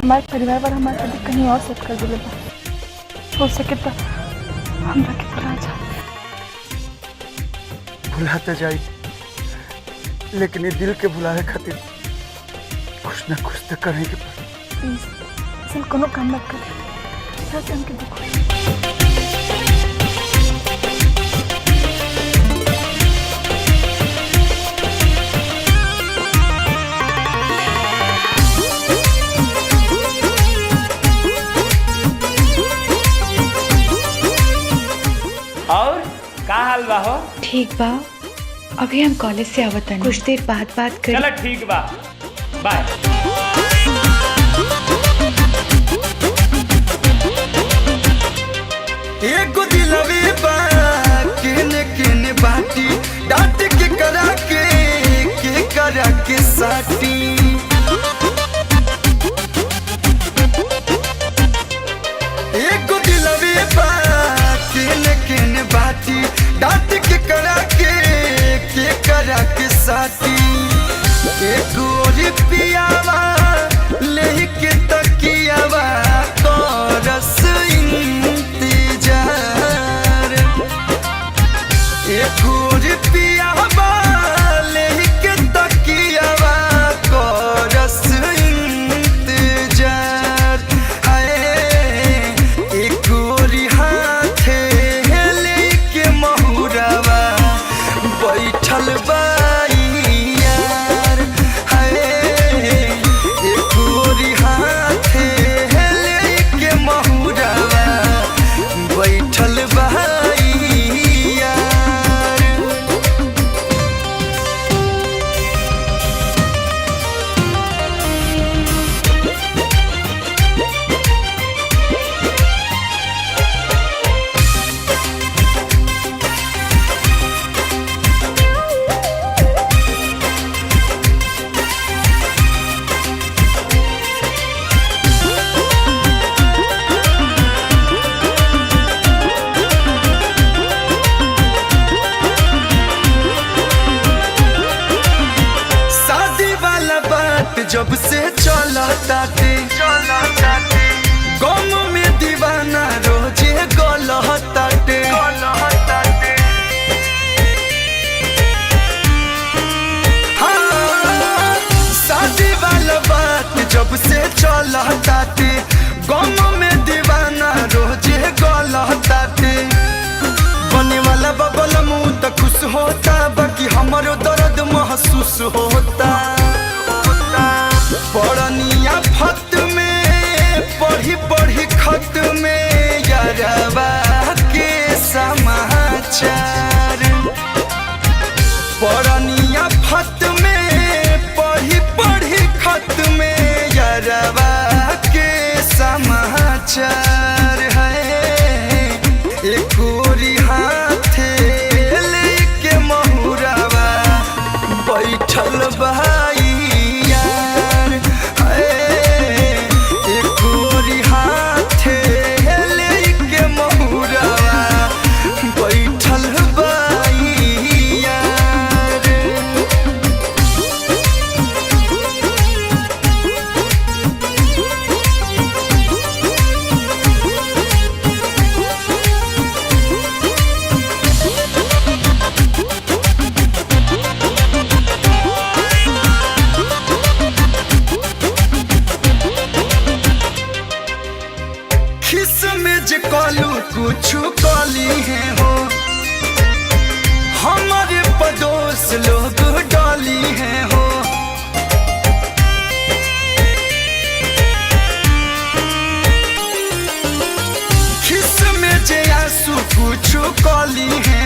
हमारे परिवार वाला हमारे शादी कहीं और सेट कर दिले बा। हो सके तो हमरा के भुला जा। भुलाते जाई, लेकिन ये दिल के भुलाए खातिर कुछ ना कुछ तो करने के पड़े। प्लीज ऐसा कोनो काम मत कर। क्या हमके देखो। और का हाल बा हो? ठीक बा, अभी हम कॉलेज से आवत हनी, कुछ देर बाद बात कर। चलो ठीक बा, बाय। एगो दिलवे बा केने केने बाटी डांट के करा के साटी। एगो दिलवे बा केने केने बाटी डांट के करा के साटी। एगो पियावा लेके तकियावा करस इंतजार। एगो पियावा लेके तकियावा करस इंतजार। हाय एगो हाथे लेके महुरावा बैठल बा यार। हाय एगो हाथे लेके महुरावा बैठल बा यार। शादी वाला बात जब से चलताते गम में दीवाना रोजे गलताते। हाँ, शादी वाला बात जब से चलताते गम में दीवाना रोजे गलताते। बने वाला बबल मुँह तो खुश होता, बाकी हमारो दर्द महसूस होता। पढ़निया फत में पढ़ी पढ़ी खत में यारवा के समाचार। पढ़निया फत में पढ़ी पढ़ी खत में यारवा के समाचार। है एक हाथे लेके महुरावा बैठल बा यार। हाय एक हाथे लेके महुरावा बैठल बा यार। खिस में जे कलू कुछ कली है हो, हमारे पड़ोस लोग डाली है हो। खिस में जे आंसू कुछ कली है